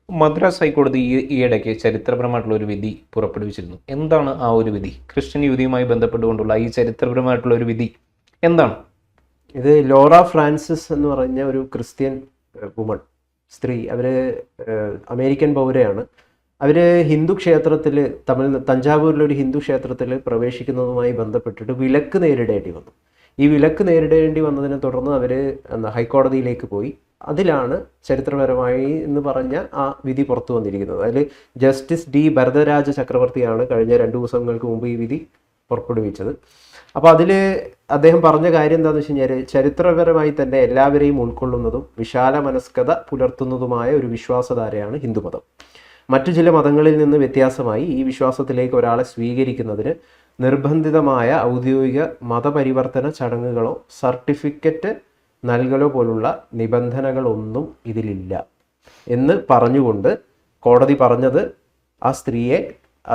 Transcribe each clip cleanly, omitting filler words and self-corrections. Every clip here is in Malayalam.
മദ്രാസ് ഹൈക്കോടതി ഈയിടയ്ക്ക് ചരിത്രപരമായിട്ടുള്ള ഒരു വിധി പുറപ്പെടുവിച്ചിരുന്നു. എന്താണ് ആ ഒരു വിധി? ക്രിസ്ത്യൻ യുവതിയുമായി ബന്ധപ്പെട്ടുകൊണ്ടുള്ള ഈ ചരിത്രപരമായിട്ടുള്ള ഒരു വിധി എന്താണ്? ഇത് ലോറ ഫ്രാൻസിസ് എന്ന് പറഞ്ഞ ഒരു ക്രിസ്ത്യൻ വുമൺ, സ്ത്രീ. അവര് അമേരിക്കൻ പൗരയാണ്. അവര് ഹിന്ദു ക്ഷേത്രത്തിൽ, തഞ്ചാവൂരിലെ ഒരു ഹിന്ദു ക്ഷേത്രത്തിൽ പ്രവേശിക്കുന്നതുമായി ബന്ധപ്പെട്ടിട്ട് വിലക്ക് നേരിടേണ്ടി വന്നു. ഈ വിലക്ക് നേരിടേണ്ടി വന്നതിനെ തുടർന്ന് അവര് ഹൈക്കോടതിയിലേക്ക് പോയി. അതിലാണ് ചരിത്രപരമായി എന്ന് പറഞ്ഞ ആ വിധി പുറത്തു വന്നിരിക്കുന്നത്. അതിൽ ജസ്റ്റിസ് ഡി ഭരതരാജ ചക്രവർത്തിയാണ് കഴിഞ്ഞ 2 ദിവസങ്ങൾക്ക് മുമ്പ് ഈ വിധി പുറപ്പെടുവിച്ചത്. അപ്പോൾ അതിൽ അദ്ദേഹം പറഞ്ഞ കാര്യം എന്താണെന്ന് വെച്ച് കഴിഞ്ഞാൽ, ചരിത്രപരമായി തന്നെ എല്ലാവരെയും ഉൾക്കൊള്ളുന്നതും വിശാല മനസ്കത പുലർത്തുന്നതുമായ ഒരു വിശ്വാസധാരയാണ് ഹിന്ദുമതം. മറ്റു ചില മതങ്ങളിൽ നിന്ന് വ്യത്യാസമായി ഈ വിശ്വാസത്തിലേക്ക് ഒരാളെ സ്വീകരിക്കുന്നതിന് നിർബന്ധിതമായ ഔദ്യോഗിക മതപരിവർത്തന ചടങ്ങുകളോ സർട്ടിഫിക്കറ്റ് നൽകലോ പോലുള്ള നിബന്ധനകളൊന്നും ഇതിലില്ല എന്ന് പറഞ്ഞുകൊണ്ട് കോടതി പറഞ്ഞത്, ആ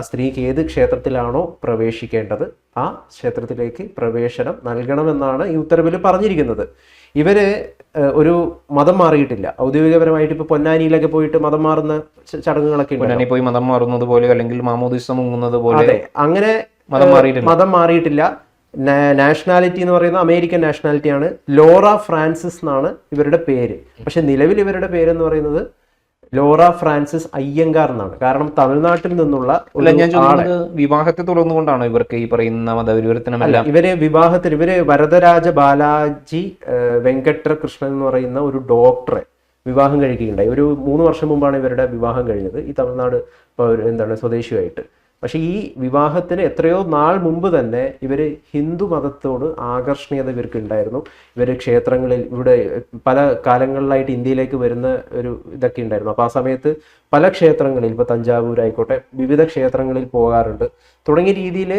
സ്ത്രീക്ക് ഏത് ക്ഷേത്രത്തിലാണോ പ്രവേശിക്കേണ്ടത് ആ ക്ഷേത്രത്തിലേക്ക് പ്രവേശനം നൽകണമെന്നാണ് ഈ ഉത്തരവിൽ പറഞ്ഞിരിക്കുന്നത്. ഇവര് ഒരു മതം മാറിയിട്ടില്ല. ഔദ്യോഗികപരമായിട്ട് ഇപ്പൊ പൊന്നാനിയിലൊക്കെ പോയിട്ട് മതം മാറുന്ന ചടങ്ങുകളൊക്കെ പൊന്നാനി പോയി മതം മാറുന്നത് പോലെ, അല്ലെങ്കിൽ മാമോദിസ മുങ്ങുന്നത് പോലെ, അതെ, അങ്ങനെ മതം മാറിയിട്ടില്ല. നാഷണാലിറ്റി എന്ന് പറയുന്നത് അമേരിക്കൻ നാഷണാലിറ്റിയാണ്. ലോറ ഫ്രാൻസിസ് എന്നാണ് ഇവരുടെ പേര്. പക്ഷെ നിലവിൽ ഇവരുടെ പേരെന്ന് പറയുന്നത് ലോറ ഫ്രാൻസിസ് അയ്യങ്കാർ എന്നാണ്. കാരണം തമിഴ്നാട്ടിൽ നിന്നുള്ള വിവാഹത്തെ തുടർന്നുകൊണ്ടാണ് ഇവർക്ക് ഈ പറയുന്ന മതപരിവർത്തനമല്ല. ഇവര് വരദരാജ ബാലാജി വെങ്കട്ട കൃഷ്ണൻ എന്ന് പറയുന്ന ഒരു ഡോക്ടറെ വിവാഹം കഴിക്കുകയുണ്ടായി. ഒരു 3 വർഷം മുമ്പാണ് ഇവരുടെ വിവാഹം കഴിഞ്ഞത്, ഈ തമിഴ്നാട് സ്വദേശിയുമായിട്ട്. പക്ഷെ ഈ വിവാഹത്തിന് എത്രയോ നാൾ മുമ്പ് തന്നെ ഇവര് ഹിന്ദു മതത്തോട് ആകർഷണീയത ഇവർക്ക് ഉണ്ടായിരുന്നു. ഇവര് ക്ഷേത്രങ്ങളിൽ, ഇവിടെ പല കാലങ്ങളിലായിട്ട് ഇന്ത്യയിലേക്ക് വരുന്ന ഒരു ഇതൊക്കെ ഉണ്ടായിരുന്നു. അപ്പോൾ ആ സമയത്ത് പല ക്ഷേത്രങ്ങളിൽ, ഇപ്പോൾ തഞ്ചാവൂർ ആയിക്കോട്ടെ, വിവിധ ക്ഷേത്രങ്ങളിൽ പോകാറുണ്ട്. തുടങ്ങിയ രീതിയിൽ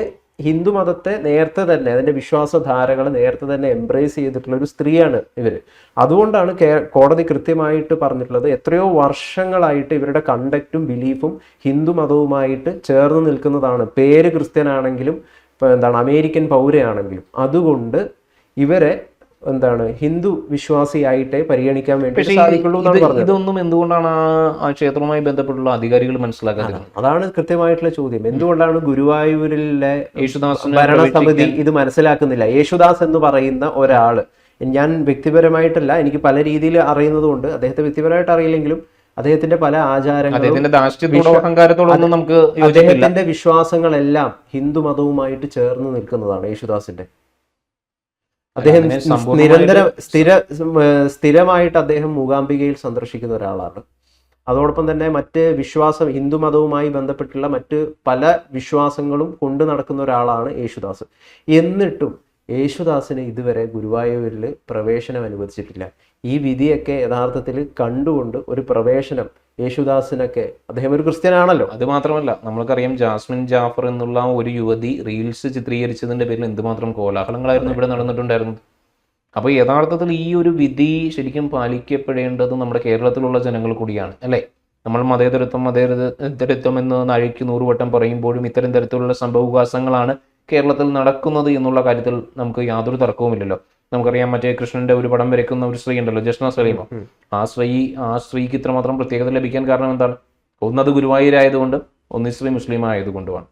ഹിന്ദു മതത്തെ നേരത്തെ തന്നെ, അതിൻ്റെ വിശ്വാസധാരകൾ നേരത്തെ തന്നെ എംബ്രേസ് ചെയ്തിട്ടുള്ള ഒരു സ്ത്രീയാണ് ഇവർ. അതുകൊണ്ടാണ് കോടതി കൃത്യമായിട്ട് പറഞ്ഞിട്ടുള്ളത്, എത്രയോ വർഷങ്ങളായിട്ട് ഇവരുടെ കണ്ടക്റ്റും ബിലീഫും ഹിന്ദു മതവുമായിട്ട് ചേർന്ന് നിൽക്കുന്നതാണ്. പേര് ക്രിസ്ത്യൻ ആണെങ്കിലും അമേരിക്കൻ പൗരയാണെങ്കിലും, അതുകൊണ്ട് ഇവരെ ഹിന്ദു വിശ്വാസിയായിട്ടേ പരിഗണിക്കാൻ വേണ്ടി സാധിക്കുള്ളൂ എന്നാണ് പറഞ്ഞത്. ഇതൊന്നും എന്തുകൊണ്ടാണ് ആ ക്ഷേത്രവുമായി ബന്ധപ്പെട്ടുള്ള അധികാരികൾ മനസ്സിലാക്കാത്തത്? അതാണ് കൃത്യമായിട്ടുള്ള ചോദ്യം. എന്തുകൊണ്ടാണ് ഗുരുവായൂരിലെ ഭരണസമിതി ഇത് മനസ്സിലാക്കുന്നില്ല? യേശുദാസ് എന്ന് പറയുന്ന ഒരാള്, ഞാൻ വ്യക്തിപരമായിട്ടല്ല, എനിക്ക് പല രീതിയിൽ അറിയുന്നതുകൊണ്ട്, അദ്ദേഹത്തെ വ്യക്തിപരമായിട്ട് അറിയില്ലെങ്കിലും അദ്ദേഹത്തിന്റെ പല ആചാരങ്ങളും അദ്ദേഹത്തിന്റെ വിശ്വാസങ്ങളെല്ലാം ഹിന്ദു മതവുമായിട്ട് ചേർന്ന് നിൽക്കുന്നതാണ് യേശുദാസിന്റെ. അദ്ദേഹം സ്ഥിരമായിട്ട് അദ്ദേഹം മൂകാംബികയിൽ സന്ദർശിക്കുന്ന ഒരാളാണ്. അതോടൊപ്പം തന്നെ മറ്റ് ഹിന്ദു മതവുമായി ബന്ധപ്പെട്ടുള്ള മറ്റ് പല വിശ്വാസങ്ങളും കൊണ്ടു നടക്കുന്ന ഒരാളാണ് യേശുദാസ്. എന്നിട്ടും യേശുദാസിന് ഇതുവരെ ഗുരുവായൂരിൽ പ്രവേശനം അനുവദിച്ചിട്ടില്ല. ഈ വിധിയൊക്കെ യഥാർത്ഥത്തിൽ കണ്ടുകൊണ്ട് ഒരു പ്രവേശനം യേശുദാസിനൊക്കെ, അദ്ദേഹം ഒരു ക്രിസ്ത്യനാണല്ലോ. അത് മാത്രമല്ല, നമ്മൾക്കറിയാം ജാസ്മിൻ ജാഫർ എന്നുള്ള ഒരു യുവതി റീൽസ് ചിത്രീകരിച്ചതിന്റെ പേരിൽ എന്തുമാത്രം കോലാഹലങ്ങളായിരുന്നു ഇവിടെ നടന്നിട്ടുണ്ടായിരുന്നത്. അപ്പോൾ യഥാർത്ഥത്തിൽ ഈ ഒരു വിധി ശരിക്കും പാലിക്കപ്പെടേണ്ടത് നമ്മുടെ കേരളത്തിലുള്ള ജനങ്ങൾ കൂടിയാണ്, അല്ലേ? നമ്മൾ മതേതരത്വം എന്ന് അഴിക്ക് 100 വട്ടം പറയുമ്പോഴും ഇത്തരം തരത്തിലുള്ള സംഭവവികാസങ്ങളാണ് കേരളത്തിൽ നടക്കുന്നത് എന്നുള്ള കാര്യത്തിൽ നമുക്ക് യാതൊരു തർക്കവുമില്ലല്ലോ. നമുക്കറിയാം, മറ്റേ കൃഷ്ണന്റെ ഒരു പടം വരയ്ക്കുന്ന ഒരു സ്ത്രീ ഉണ്ടല്ലോ, ജസ്ന സലീമ. ആ സ്ത്രീക്ക് ഇത്രമാത്രം പ്രത്യേകത ലഭിക്കാൻ കാരണം എന്താണ്? ഒന്നത് ഗുരുവായൂരായതുകൊണ്ട്, ഒന്ന് സ്ത്രീ മുസ്ലിം ആയതുകൊണ്ടുമാണ്.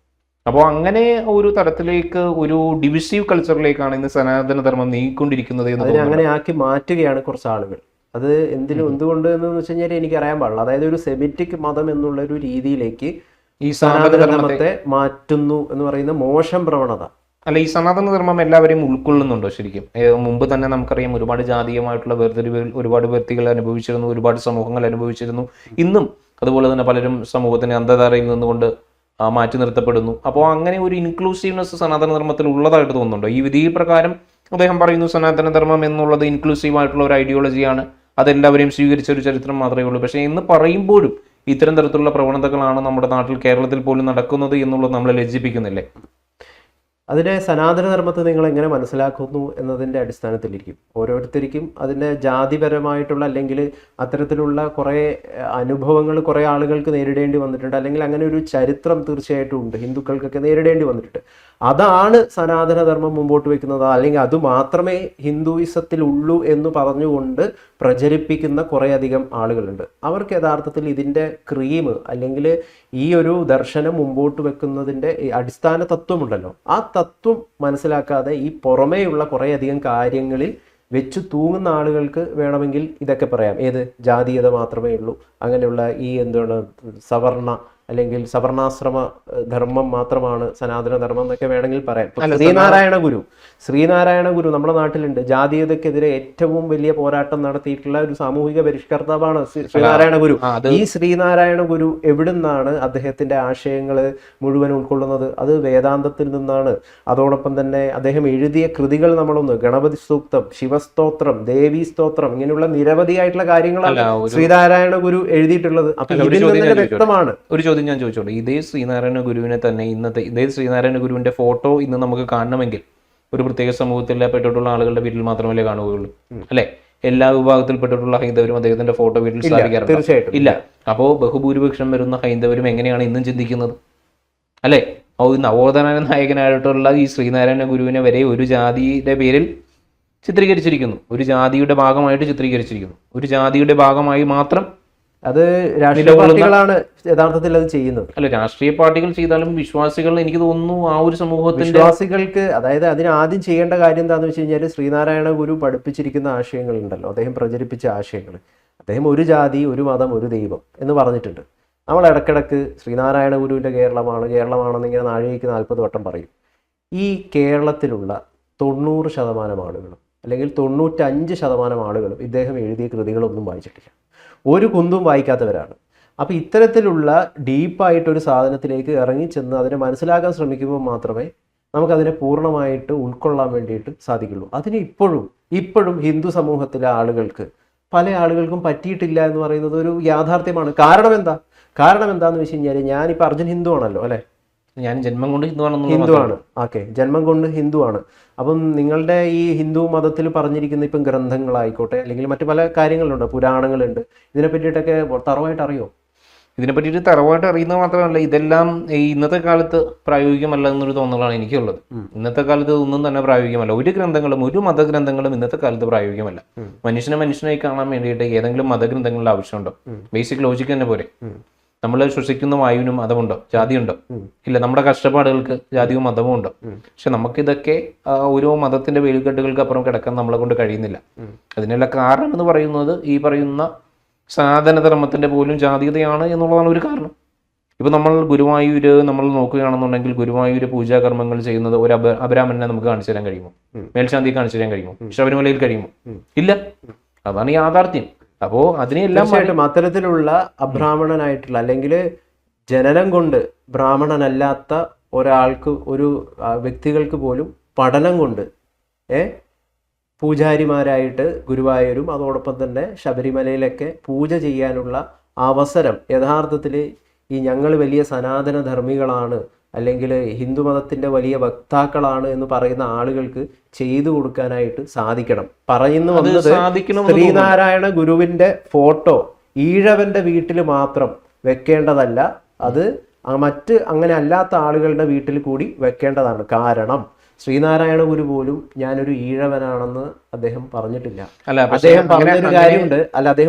അപ്പോൾ അങ്ങനെ ഒരു തരത്തിലേക്ക്, ഒരു ഡിവിസീവ് കൾച്ചറിലേക്കാണ് ഇന്ന് സനാതനധർമ്മം നീങ്ങിക്കൊണ്ടിരിക്കുന്നത് എന്ന് അങ്ങനെ ആക്കി മാറ്റുകയാണ് കുറച്ച് ആളുകൾ. അത് എന്തുകൊണ്ട് എന്ന് വെച്ച് കഴിഞ്ഞാൽ എനിക്കറിയാൻ പാടില്ല. അതായത് ഒരു സെമിറ്റിക് മതം എന്നുള്ള ഒരു രീതിയിലേക്ക് ഈ സനാതനധർമ്മത്തെ മാറ്റുന്നു എന്ന് പറയുന്ന മോശം പ്രവണത. അല്ല, ഈ സനാതനധർമ്മം എല്ലാവരെയും ഉൾക്കൊള്ളുന്നുണ്ടോ ശരിക്കും? മുമ്പ് തന്നെ നമുക്കറിയാം, ഒരുപാട് ജാതീയമായിട്ടുള്ള വേർതിരിവുകൾ ഒരുപാട് വ്യക്തികൾ അനുഭവിച്ചിരുന്നു, ഒരുപാട് സമൂഹങ്ങൾ അനുഭവിച്ചിരുന്നു. ഇന്നും അതുപോലെ തന്നെ പലരും സമൂഹത്തിന് അന്ധധാരയിൽ നിന്നുകൊണ്ട് മാറ്റി നിർത്തപ്പെടുന്നു. അപ്പോൾ അങ്ങനെ ഒരു ഇൻക്ലൂസീവ്നെസ് സനാതനധർമ്മത്തിൽ ഉള്ളതായിട്ട് തോന്നുന്നുണ്ടോ? ഈ വിധി പ്രകാരം അദ്ദേഹം പറയുന്നു, സനാതനധർമ്മം എന്നുള്ളത് ഇൻക്ലൂസീവ് ആയിട്ടുള്ള ഒരു ഐഡിയോളജിയാണ്, അതെല്ലാവരെയും സ്വീകരിച്ച ഒരു ചരിത്രം മാത്രമേ ഉള്ളൂ. പക്ഷേ എന്ന് പറയുമ്പോഴും ഇത്തരം തരത്തിലുള്ള പ്രവണതകളാണ് നമ്മുടെ നാട്ടിൽ, കേരളത്തിൽ പോലും നടക്കുന്നത് എന്നുള്ളത് നമ്മളെ ലജ്ജിപ്പിക്കുന്നില്ലേ? അതിനെ സനാതനധർമ്മത്തെ നിങ്ങൾ എങ്ങനെ മനസ്സിലാക്കുന്നു എന്നതിൻ്റെ അടിസ്ഥാനത്തിലിരിക്കും. ഓരോരുത്തർക്കും അതിൻ്റെ ജാതിപരമായിട്ടുള്ള അല്ലെങ്കിൽ അത്തരത്തിലുള്ള കുറേ അനുഭവങ്ങൾ കുറേ ആളുകൾക്ക് നേരിടേണ്ടി വന്നിട്ടുണ്ട്, അല്ലെങ്കിൽ അങ്ങനെ ഒരു ചരിത്രം തീർച്ചയായിട്ടും ഉണ്ട്, ഹിന്ദുക്കൾക്കൊക്കെ നേരിടേണ്ടി വന്നിട്ടുണ്ട്. അതാണ് സനാതനധർമ്മം മുമ്പോട്ട് വെക്കുന്നത്, അല്ലെങ്കിൽ അത് മാത്രമേ ഹിന്ദുയിസത്തിൽ ഉള്ളൂ എന്ന് പറഞ്ഞുകൊണ്ട് പ്രചരിപ്പിക്കുന്ന കുറേയധികം ആളുകളുണ്ട്. അവർക്ക് യഥാർത്ഥത്തിൽ ഇതിൻ്റെ ക്രീം അല്ലെങ്കിൽ ഈ ഒരു ദർശനം മുമ്പോട്ട് വെക്കുന്നതിൻ്റെ അടിസ്ഥാന തത്വമുണ്ടല്ലോ, ആ തത്വം മനസ്സിലാക്കാതെ ഈ പുറമേയുള്ള കുറേയധികം കാര്യങ്ങളിൽ വെച്ച് തൂങ്ങുന്ന ആളുകൾക്ക് വേണമെങ്കിൽ ഇതൊക്കെ പറയാം. ഏത് ജാതീയത മാത്രമേ ഉള്ളൂ, അങ്ങനെയുള്ള ഈ എന്താണ് സവർണ അല്ലെങ്കിൽ സവർണാശ്രമ ധർമ്മം മാത്രമാണ് സനാതന ധർമ്മം എന്നൊക്കെ വേണമെങ്കിൽ പറയാം. ശ്രീനാരായണ ഗുരു നമ്മുടെ നാട്ടിലുണ്ട്. ജാതീയതക്കെതിരെ ഏറ്റവും വലിയ പോരാട്ടം നടത്തിയിട്ടുള്ള ഒരു സാമൂഹിക പരിഷ്കർത്താവാണ് ശ്രീനാരായണ ഗുരു. ഈ ശ്രീനാരായണ ഗുരു എവിടുന്നാണ് അദ്ദേഹത്തിന്റെ ആശയങ്ങൾ മുഴുവൻ ഉൾക്കൊള്ളുന്നത്? അത് വേദാന്തത്തിൽ നിന്നാണ്. അതോടൊപ്പം തന്നെ അദ്ദേഹം എഴുതിയ കൃതികൾ നമ്മളൊന്ന് ഗണപതി സൂക്തം, ശിവസ്തോത്രം, ദേവീ സ്തോത്രം, ഇങ്ങനെയുള്ള നിരവധിയായിട്ടുള്ള കാര്യങ്ങളാണ് ശ്രീനാരായണ ഗുരു എഴുതിയിട്ടുള്ളത്. അപ്പൊ ഇതിൽ നിന്ന് വ്യക്തമാണ്. ഒരു ചോദ്യം ഞാൻ ചോദിച്ചോളൂ. ഇതേ ശ്രീനാരായണ ഗുരുവിനെ തന്നെ ഇതേ ശ്രീനാരായണ ഗുരുവിന്റെ ഫോട്ടോ ഇന്ന് നമുക്ക് കാണണമെങ്കിൽ ഒരു പ്രത്യേക സമൂഹത്തിൽ പെട്ടിട്ടുള്ള ആളുകളുടെ വീട്ടിൽ മാത്രമല്ലേ കാണുകയുള്ളൂ, അല്ലെ? എല്ലാ വിഭാഗത്തിൽപ്പെട്ടിട്ടുള്ള ഹൈന്ദവരും അദ്ദേഹത്തിന്റെ ഫോട്ടോ വീട്ടിൽ സ്ഥാപിക്കാറുണ്ട്? തീർച്ചയായിട്ടും ഇല്ല. അപ്പോ ബഹുഭൂരിപക്ഷം വരുന്ന ഹൈന്ദവരും എങ്ങനെയാണ് ഇന്നും ചിന്തിക്കുന്നത്, അല്ലെ? നവോത്ഥാന നായകനായിട്ടുള്ള ഈ ശ്രീനാരായണ ഗുരുവിനെ വരെ ഒരു ജാതിയുടെ പേരിൽ ചിത്രീകരിച്ചിരിക്കുന്നു, ഒരു ജാതിയുടെ ഭാഗമായിട്ട് ചിത്രീകരിച്ചിരിക്കുന്നു, ഒരു ജാതിയുടെ ഭാഗമായി മാത്രം. അത് രാഷ്ട്രീയ പാർട്ടികളാണ് യഥാർത്ഥത്തിൽ അത് ചെയ്യുന്നത്. അല്ല, രാഷ്ട്രീയ പാർട്ടികൾ ചെയ്താലും വിശ്വാസികൾ, എനിക്ക് തോന്നുന്നു ആ ഒരു സമൂഹത്തിൽ വിശ്വാസികൾക്ക്, അതായത് അതിന് ആദ്യം ചെയ്യേണ്ട കാര്യം എന്താണെന്ന് വെച്ച് കഴിഞ്ഞാൽ ശ്രീനാരായണ ഗുരു പഠിപ്പിച്ചിരിക്കുന്ന ആശയങ്ങളുണ്ടല്ലോ, അദ്ദേഹം പ്രചരിപ്പിച്ച ആശയങ്ങൾ. അദ്ദേഹം ഒരു ജാതി, ഒരു മതം, ഒരു ദൈവം എന്ന് പറഞ്ഞിട്ടുണ്ട്. നമ്മൾ ഇടക്കിടക്ക് ശ്രീനാരായണ ഗുരുവിൻ്റെ കേരളമാണെന്ന് ഇങ്ങനെ നാഴികയ്ക്ക് 40 വട്ടം പറയും. ഈ കേരളത്തിലുള്ള 90% ആളുകളും അല്ലെങ്കിൽ 95% ആളുകളും ഇദ്ദേഹം എഴുതിയ കൃതികളൊന്നും വായിച്ചിട്ടില്ല, ഒരു കുന്തും വായിക്കാത്തവരാണ്. അപ്പോൾ ഇത്തരത്തിലുള്ള ഡീപ്പായിട്ടൊരു സാധനത്തിലേക്ക് ഇറങ്ങിച്ചെന്ന് അതിനെ മനസ്സിലാക്കാൻ ശ്രമിക്കുമ്പോൾ മാത്രമേ നമുക്കതിനെ പൂർണ്ണമായിട്ട് ഉൾക്കൊള്ളാൻ വേണ്ടിയിട്ട് സാധിക്കുള്ളൂ. അതിന് ഇപ്പോഴും ഹിന്ദു സമൂഹത്തിലെ ആളുകൾക്ക്, പല ആളുകൾക്കും പറ്റിയിട്ടില്ല എന്ന് പറയുന്നത് ഒരു യാഥാർത്ഥ്യമാണ്. കാരണം എന്താന്ന് വെച്ച് കഴിഞ്ഞാൽ, ഞാനിപ്പോൾ അർജുൻ ഹിന്ദു ആണല്ലോ, അല്ലേ? ഞാൻ ജന്മം കൊണ്ട് ഹിന്ദുവാണ്. ഓക്കെ, ജന്മം കൊണ്ട് ഹിന്ദുവാണ്. അപ്പം നിങ്ങളുടെ ഈ ഹിന്ദു മതത്തിൽ പറഞ്ഞിരിക്കുന്ന ഇപ്പം ഗ്രന്ഥങ്ങളായിക്കോട്ടെ, അല്ലെങ്കിൽ മറ്റു പല കാര്യങ്ങളുണ്ട്, പുരാണങ്ങളുണ്ട്, ഇതിനെ പറ്റിയിട്ടൊക്കെ തറവായിട്ട് അറിയോ? ഇതിനെ പറ്റിയിട്ട് തറവായിട്ട് അറിയുന്നത് മാത്രമല്ല, ഇതെല്ലാം ഇന്നത്തെ കാലത്ത് പ്രായോഗികമല്ല എന്നൊരു തോന്നലാണ് എനിക്കുള്ളത്. ഇന്നത്തെ കാലത്ത് ഒന്നും തന്നെ പ്രായോഗികമല്ല. ഒരു മതഗ്രന്ഥങ്ങളും ഇന്നത്തെ കാലത്ത് പ്രായോഗികമല്ല. മനുഷ്യനായി കാണാൻ വേണ്ടിയിട്ട് ഏതെങ്കിലും മതഗ്രന്ഥങ്ങളുടെ ആവശ്യമുണ്ടോ? ബേസിക് ലോജിക്ക് തന്നെ പോരെ. നമ്മൾ ശ്വസിക്കുന്ന വായുവിനും മതമുണ്ടോ, ജാതിയുണ്ടോ? ഇല്ല. നമ്മുടെ കഷ്ടപ്പാടുകൾക്ക് ജാതിയും മതവും ഉണ്ടോ? പക്ഷെ നമുക്കിതൊക്കെ ഓരോ മതത്തിന്റെ വേലിക്കെട്ടുകൾക്ക് അപ്പുറം കിടക്കാൻ നമ്മളെ കൊണ്ട് കഴിയുന്നില്ല. അതിനുള്ള കാരണം എന്ന് പറയുന്നത് ഈ പറയുന്ന സനാതനധർമ്മത്തിന്റെ പോലും ജാതീയതയാണ് എന്നുള്ളതാണ് ഒരു കാരണം. ഇപ്പൊ നമ്മൾ ഗുരുവായൂര് നമ്മൾ നോക്കുകയാണെന്നുണ്ടെങ്കിൽ, ഗുരുവായൂര് പൂജാകർമ്മങ്ങൾ ചെയ്യുന്നത് ഒരു അബ്രാഹ്മണനെ നമുക്ക് കാണിച്ചു തരാൻ കഴിയുമോ? മേൽശാന്തിയെ കാണിച്ചു തരാൻ കഴിയുമോ? ശബരിമലയിൽ കഴിയുമോ? ഇല്ല. അതാണ് യാഥാർത്ഥ്യം. അപ്പോ അതിനെല്ലാം അത്തരത്തിലുള്ള അബ്രാഹ്മണനായിട്ടുള്ള അല്ലെങ്കിൽ ജനനം കൊണ്ട് ബ്രാഹ്മണനല്ലാത്ത ഒരാൾക്ക്, ഒരു വ്യക്തികൾക്ക് പോലും പഠനം കൊണ്ട് പൂജാരിമാരായിട്ട് ഗുരുവായൂരും അതോടൊപ്പം തന്നെ ശബരിമലയിലൊക്കെ പൂജ ചെയ്യാനുള്ള അവസരം യഥാർത്ഥത്തിൽ ഈ ഞങ്ങൾ വലിയ സനാതന ധർമ്മികളാണ് അല്ലെങ്കിൽ ഹിന്ദുമതത്തിൻ്റെ വലിയ വക്താക്കളാണ് എന്ന് പറയുന്ന ആളുകൾക്ക് ചെയ്തു കൊടുക്കാനായിട്ട് സാധിക്കണം. പറയുന്നു വന്നത് ശ്രീനാരായണ ഗുരുവിൻ്റെ ഫോട്ടോ ഈഴവന്റെ വീട്ടിൽ മാത്രം വെക്കേണ്ടതല്ല, അത് മറ്റ് അങ്ങനെ അല്ലാത്ത ആളുകളുടെ വീട്ടിൽ കൂടി വെക്കേണ്ടതാണ്. കാരണം ശ്രീനാരായണ ഗുരു പോലും ഞാനൊരു ഈഴവനാണെന്ന് അദ്ദേഹം പറഞ്ഞിട്ടില്ല. അദ്ദേഹം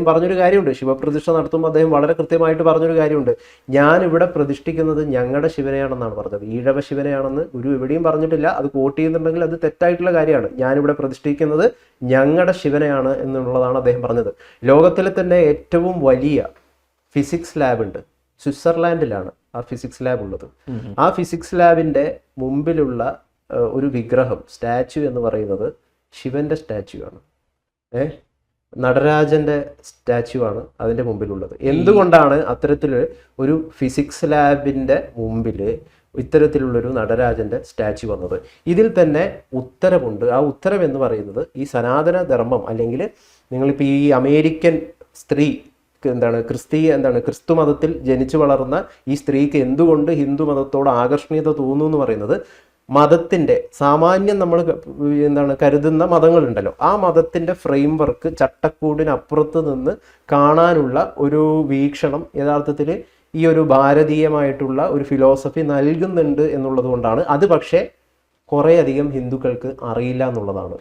പറഞ്ഞൊരു കാര്യമുണ്ട്. ശിവപ്രതിഷ്ഠ നടത്തുമ്പോൾ അദ്ദേഹം വളരെ കൃത്യമായിട്ട് പറഞ്ഞൊരു കാര്യമുണ്ട്. ഞാൻ ഇവിടെ പ്രതിഷ്ഠിക്കുന്നത് ഞങ്ങളുടെ ശിവനെയാണെന്നാണ് പറഞ്ഞത്, ഈഴവ ശിവനെയാണെന്ന് ഗുരു എവിടെയും പറഞ്ഞിട്ടില്ല. അത് കോട്ട് ചെയ്യുന്നുണ്ടെങ്കിൽ അത് തെറ്റായിട്ടുള്ള കാര്യമാണ്. ഞാനിവിടെ പ്രതിഷ്ഠിക്കുന്നത് ഞങ്ങളുടെ ശിവനെയാണ് എന്നുള്ളതാണ് അദ്ദേഹം പറഞ്ഞത്. ലോകത്തിലെ തന്നെ ഏറ്റവും വലിയ ഫിസിക്സ് ലാബ് ഉണ്ട്, സ്വിറ്റ്സർലാൻഡിലാണ് ആ ഫിസിക്സ് ലാബ് ഉള്ളത്. ആ ഫിസിക്സ് ലാബിന്റെ മുമ്പിലുള്ള ഒരു വിഗ്രഹം, സ്റ്റാച്യു എന്ന് പറയുന്നത് ശിവന്റെ സ്റ്റാച്യു ആണ്. നടരാജന്റെ സ്റ്റാച്യു ആണ് അതിന്റെ മുമ്പിലുള്ളത്. എന്തുകൊണ്ടാണ് അത്തരത്തിൽ ഒരു ഫിസിക്സ് ലാബിന്റെ മുമ്പിൽ ഇത്തരത്തിലുള്ളൊരു നടരാജന്റെ സ്റ്റാച്യു വന്നത്? ഇതിൽ തന്നെ ഉത്തരമുണ്ട്. ആ ഉത്തരം എന്ന് പറയുന്നത് ഈ സനാതന ധർമ്മം അല്ലെങ്കിൽ നിങ്ങളിപ്പോൾ ഈ അമേരിക്കൻ സ്ത്രീ ക്രിസ്തു മതത്തിൽ ജനിച്ചു വളർന്ന ഈ സ്ത്രീക്ക് എന്തുകൊണ്ട് ഹിന്ദു മതത്തോട് ആകർഷണീയത തോന്നുന്നു എന്ന് പറയുന്നത്, മതത്തിൻ്റെ സാമാന്യം നമ്മൾ കരുതുന്ന മതങ്ങളുണ്ടല്ലോ, ആ മതത്തിൻ്റെ ഫ്രെയിം വർക്ക് ചട്ടക്കൂടിനപ്പുറത്ത് നിന്ന് കാണാനുള്ള ഒരു വീക്ഷണം യഥാർത്ഥത്തിൽ ഈ ഒരു ഭാരതീയമായിട്ടുള്ള ഒരു ഫിലോസഫി നൽകുന്നുണ്ട് എന്നുള്ളത് കൊണ്ടാണ്. അത് പക്ഷേ കുറേ അധികം ഹിന്ദുക്കൾക്ക് അറിയില്ല എന്നുള്ളതാണ്.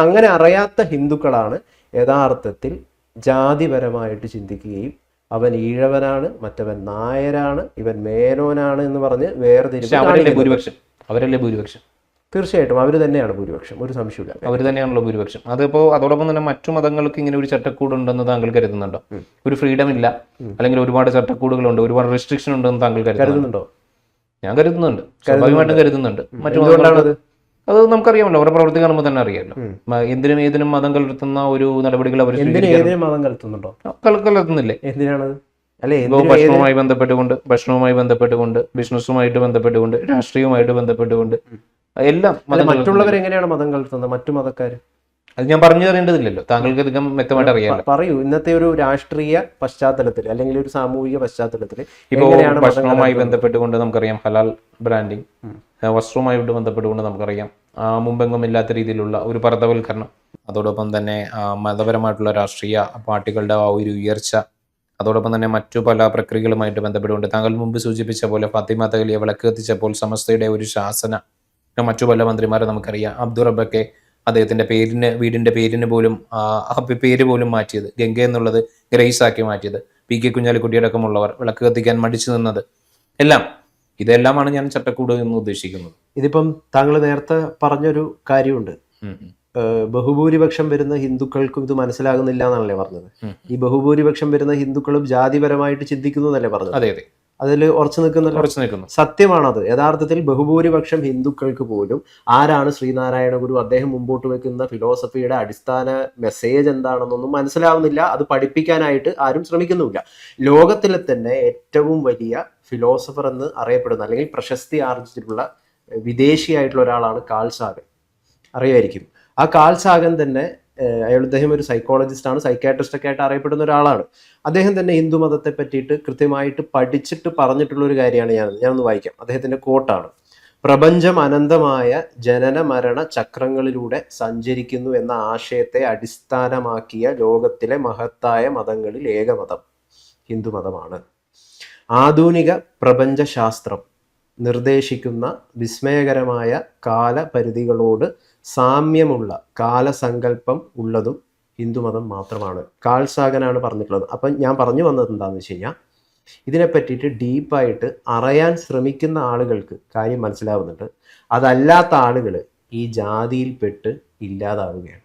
അങ്ങനെ അറിയാത്ത ഹിന്ദുക്കളാണ് യഥാർത്ഥത്തിൽ ജാതിപരമായിട്ട് ചിന്തിക്കുകയും അവൻ ഈഴവനാണ്, മറ്റവൻ നായരാണ്, ഇവൻ മേനോനാണ് എന്ന് പറഞ്ഞ് വേർതിരിവ്. അവരല്ലേ ഭൂരിപക്ഷം? തീർച്ചയായിട്ടും അവർ തന്നെയാണ് ഭൂരിപക്ഷം, ഒരു സംശയമില്ല. അവർ തന്നെയാണല്ലോ ഭൂരിപക്ഷം. അതിപ്പോൾ അതോടൊപ്പം തന്നെ മറ്റു മതങ്ങൾക്ക് ഇങ്ങനെ ഒരു ചട്ടക്കൂട് ഉണ്ടെന്ന് താങ്കൾ കരുതുന്നുണ്ടോ? ഒരു ഫ്രീഡം ഇല്ല, അല്ലെങ്കിൽ ഒരുപാട് ചട്ടക്കൂടുകളുണ്ട്, ഒരുപാട് റെസ്ട്രിക്ഷൻ ഉണ്ടെന്ന് താങ്കൾ കരുതുന്നുണ്ടോ? ഞാൻ കരുതുന്നുണ്ട്, സ്വാഭാവികമായിട്ടും കരുതുന്നുണ്ട്. മറ്റു മതങ്ങളത് അത് നമുക്കറിയാമല്ലോ, അവരുടെ പ്രവൃത്തി കാണുമ്പോൾ തന്നെ അറിയാമല്ലോ. എന്തിനും ഏതിനും മതം കലർത്തുന്ന ഒരു നടപടികൾ അവർ കലർത്തുന്നില്ലേ? ഭക്ഷണവുമായി ബന്ധപ്പെട്ടുകൊണ്ട് ബിസിനസ്സുമായിട്ട് ബന്ധപ്പെട്ടുകൊണ്ട് രാഷ്ട്രീയവുമായിട്ട് ബന്ധപ്പെട്ടുകൊണ്ട് എല്ലാം. മറ്റുള്ളവർ എങ്ങനെയാണ് മതം കലർത്തുന്നത്? മറ്റു മതക്കാർ അത് ഞാൻ പറഞ്ഞു തരേണ്ടതില്ലല്ലോ, താങ്കൾക്ക് അധികം വ്യക്തമായിട്ട് അറിയാമല്ലോ. പറയൂ, ഇന്നത്തെ ഒരു രാഷ്ട്രീയ പശ്ചാത്തലത്തിൽ അല്ലെങ്കിൽ ഒരു സാമൂഹിക പശ്ചാത്തലത്തിൽ ഇപ്പോൾ ഭക്ഷണവുമായി ബന്ധപ്പെട്ടുകൊണ്ട് നമുക്കറിയാം ഹലാൽ ബ്രാൻഡിങ്, വസ്ത്രവുമായിട്ട് ബന്ധപ്പെട്ടുകൊണ്ട് നമുക്കറിയാം മുമ്പെങ്ങും ഇല്ലാത്ത രീതിയിലുള്ള ഒരു പർദ്ദവൽക്കരണം, അതോടൊപ്പം തന്നെ മതപരമായിട്ടുള്ള രാഷ്ട്രീയ പാർട്ടികളുടെ ആ ഒരു ഉയർച്ച, അതോടൊപ്പം തന്നെ മറ്റു പല പ്രക്രിയകളുമായിട്ട് ബന്ധപ്പെട്ടുകൊണ്ട് താങ്കൾ മുമ്പ് സൂചിപ്പിച്ച പോലെ ഫാത്തിമ തഹ്ലിയ വിളക്ക് കത്തിച്ചപ്പോൾ സമസ്തയുടെ ഒരു ശാസന, മറ്റു പല മന്ത്രിമാരെ നമുക്കറിയാം. അബ്ദുൾ റബ്ബക്കെ അദ്ദേഹത്തിന്റെ വീടിന്റെ പേരിന് പോലും പേര് പോലും മാറ്റിയത്, ഗംഗ എന്നുള്ളത് ഗ്രേസ് ആക്കി മാറ്റിയത്, PK കുഞ്ഞാലിക്കുട്ടിയടക്കമുള്ളവർ വിളക്ക് കത്തിക്കാൻ മടിച്ചു നിന്നത്, ഇതെല്ലാമാണ് ഞാൻ ചട്ടക്കൂട് എന്ന് ഉദ്ദേശിക്കുന്നത്. ഇതിപ്പം താങ്കൾ നേരത്തെ പറഞ്ഞൊരു കാര്യമുണ്ട്, ബഹുഭൂരിപക്ഷം വരുന്ന ഹിന്ദുക്കൾക്കും ഇത് മനസ്സിലാകുന്നില്ല എന്നാണല്ലേ പറഞ്ഞത്. ഈ ബഹുഭൂരിപക്ഷം വരുന്ന ഹിന്ദുക്കളും ജാതിപരമായിട്ട് ചിന്തിക്കുന്നു എന്നല്ലേ പറഞ്ഞത്? അതെ അതെ, അതിൽ ഉറച്ചു നിൽക്കുന്നു. സത്യമാണത്. യഥാർത്ഥത്തിൽ ബഹുഭൂരിപക്ഷം ഹിന്ദുക്കൾക്ക് പോലും ആരാണ് ശ്രീനാരായണ ഗുരു, അദ്ദേഹം മുമ്പോട്ട് വെക്കുന്ന ഫിലോസഫിയുടെ അടിസ്ഥാന മെസ്സേജ് എന്താണെന്നൊന്നും മനസ്സിലാവുന്നില്ല. അത് പഠിപ്പിക്കാനായിട്ട് ആരും ശ്രമിക്കുന്നുമില്ല. ലോകത്തിലെ തന്നെ ഏറ്റവും വലിയ ഫിലോസഫർ എന്ന് അറിയപ്പെടുന്ന അല്ലെങ്കിൽ പ്രശസ്തി ആർജിച്ചിട്ടുള്ള വിദേശിയായിട്ടുള്ള ഒരാളാണ് കാൾ സാഗൻ, അറിയായിരിക്കും. ആ കാൾ സാഗൻ തന്നെ അദ്ദേഹം ഒരു സൈക്കോളജിസ്റ്റ് ആണ്, സൈക്കാട്രിസ്റ്റ് ഒക്കെ ആയിട്ട് അറിയപ്പെടുന്ന ഒരാളാണ്. അദ്ദേഹം തന്നെ ഹിന്ദു മതത്തെ പറ്റിയിട്ട് കൃത്യമായിട്ട് പഠിച്ചിട്ട് പറഞ്ഞിട്ടുള്ള ഒരു കാര്യമാണ് ഞാനൊന്ന് വായിക്കാം. അദ്ദേഹത്തിന്റെ കോട്ടാണ്: പ്രപഞ്ചം അനന്തമായ ജനന മരണ ചക്രങ്ങളിലൂടെ സഞ്ചരിക്കുന്നു എന്ന ആശയത്തെ അടിസ്ഥാനമാക്കിയ ലോകത്തിലെ മഹത്തായ മതങ്ങളിൽ ഏകമതം ഹിന്ദുമതമാണ്. ആധുനിക പ്രപഞ്ചശാസ്ത്രം നിർദ്ദേശിക്കുന്ന വിസ്മയകരമായ കാലപരിധികളോട് സാമ്യമുള്ള കാലസങ്കല്പം ഉള്ളതും ഹിന്ദുമതം മാത്രമാണ്. കാൾ സാഗനാണ് പറഞ്ഞിട്ടുള്ളത്. അപ്പം ഞാൻ പറഞ്ഞു വന്നത് എന്താണെന്ന് വെച്ച് കഴിഞ്ഞാൽ, ഇതിനെ പറ്റിയിട്ട് ഡീപ്പായിട്ട് അറിയാൻ ശ്രമിക്കുന്ന ആളുകൾക്ക് കാര്യം മനസ്സിലാവുന്നുണ്ട്. അതല്ലാത്ത ആളുകൾ ഈ ജാതിയിൽപ്പെട്ട് ഇല്ലാതാവുകയാണ്.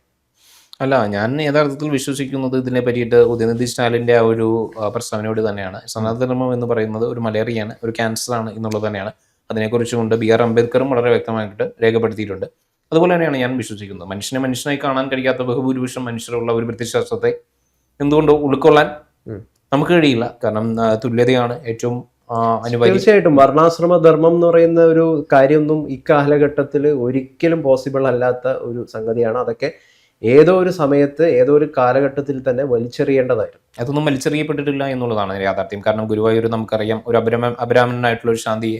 അല്ല, ഞാൻ യഥാർത്ഥത്തിൽ വിശ്വസിക്കുന്നത് ഇതിനെ പറ്റിയിട്ട് ഉദയനിധി സ്റ്റാലിൻ്റെ ആ ഒരു പ്രസ്താവനയോട് തന്നെയാണ്. സനാതനധർമ്മം എന്ന് പറയുന്നത് ഒരു മലേറിയാണ്, ഒരു ക്യാൻസറാണ് എന്നുള്ളത് തന്നെയാണ്. അതിനെക്കുറിച്ചുകൊണ്ട് BR അംബേദ്കറും വളരെ വ്യക്തമായിട്ട് രേഖപ്പെടുത്തിയിട്ടുണ്ട്. അതുപോലെ തന്നെയാണ് ഞാൻ വിശ്വസിക്കുന്നത്. മനുഷ്യനെ മനുഷ്യനായി കാണാൻ കഴിയാത്ത ബഹുഭൂരിപക്ഷം മനുഷ്യരുള്ള ഒരു പ്രത്യയശാസ്ത്രത്തെ എന്തുകൊണ്ട് ഉൾക്കൊള്ളാൻ നമുക്ക് കഴിയില്ല. കാരണം തുല്യതയാണ് ഏറ്റവും അനിവാര്യം. തീർച്ചയായിട്ടും വർണ്ണാശ്രമ ധർമ്മം എന്ന് പറയുന്ന ഒരു കാര്യമൊന്നും ഇക്കാലഘട്ടത്തിൽ ഒരിക്കലും പോസിബിൾ അല്ലാത്ത ഒരു സംഗതിയാണ്. അതൊക്കെ ഏതോ ഒരു സമയത്ത് ഏതോ ഒരു കാലഘട്ടത്തിൽ തന്നെ വലിച്ചെറിയേണ്ടതായിരുന്നു. അതൊന്നും വലിച്ചെറിയപ്പെട്ടിട്ടില്ല എന്നുള്ളതാണ് യാഥാർത്ഥ്യം. കാരണം ഗുരുവായൂർ നമുക്കറിയാം, ഒരു അബ്രാഹ്മണനായിട്ടുള്ള ഒരു ശാന്തിയെ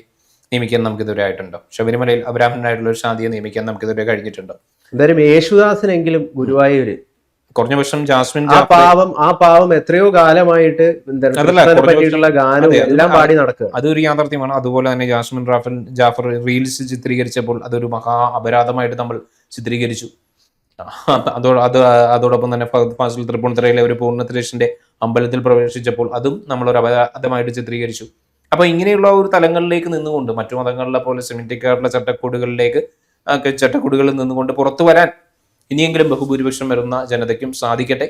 നിയമിക്കാൻ നമുക്കിതുവരെ ആയിട്ടുണ്ടോ? ശബരിമലയിൽ അബ്രാഹ്മണനായിട്ടുള്ള ഒരു ശാന്തിയെ നിയമിക്കാൻ നമുക്കിതുവരെ കഴിഞ്ഞിട്ടുണ്ടോ? എന്തായാലും യേശുദാസിനെങ്കിലും ഗുരുവായൂര് കുറഞ്ഞ പക്ഷം ജാസ്മിൻ ആ പാവം എത്രയോ കാലമായിട്ട് ഗാനം എല്ലാം പാടി നടക്കുക. അതൊരു യാഥാർത്ഥ്യമാണ്. അതുപോലെ തന്നെ ജാസ്മിൻ ജാഫർ റീൽസ് ചിത്രീകരിച്ചപ്പോൾ അതൊരു മഹാ അപരാധമായിട്ട് നമ്മൾ ചിത്രീകരിച്ചു. അതോടൊപ്പം തന്നെ ഫാസിൽ തൃപ്പൂണിത്തുറയിലെ ഒരു പൂർണ്ണത്രേശന്റെ അമ്പലത്തിൽ പ്രവേശിച്ചപ്പോൾ അതും നമ്മളൊരു അപരാധമായിട്ട് ചിത്രീകരിച്ചു. അപ്പൊ ഇങ്ങനെയുള്ള ഒരു തലങ്ങളിലേക്ക് നിന്നുകൊണ്ട് മറ്റു മതങ്ങളിലെ പോലെ സെമിറ്റിക്കാരുടെ ചട്ടക്കൂടുകളിൽ നിന്നുകൊണ്ട് പുറത്തു വരാൻ ഇനിയെങ്കിലും ബഹുഭൂരിപക്ഷം വരുന്ന ജനതയ്ക്കും സാധിക്കട്ടെ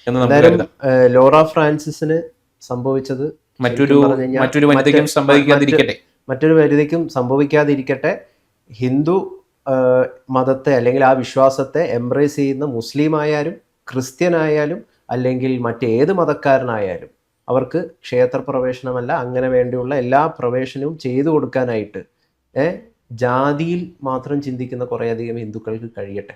എന്ന് നമുക്ക് കരുതാം. ലോറ ഫ്രാൻസിസിന് സംഭവിച്ചത് മറ്റൊരു വനിതയ്ക്കും സംഭവിക്കാതിരിക്കട്ടെ. ഹിന്ദു മതത്തെ അല്ലെങ്കിൽ ആ വിശ്വാസത്തെ എംബ്രേസ് ചെയ്യുന്ന മുസ്ലിം ആയാലും ക്രിസ്ത്യൻ ആയാലും അല്ലെങ്കിൽ മറ്റേത് മതക്കാരനായാലും അവർക്ക് ക്ഷേത്രപ്രവേശനമല്ല അങ്ങനെ വേണ്ടിയുള്ള എല്ലാ പ്രവേശനവും ചെയ്തു കൊടുക്കാനായിട്ട് ജാതിയിൽ മാത്രം ചിന്തിക്കുന്ന കുറേയധികം ഹിന്ദുക്കൾക്ക് കഴിയട്ടെ.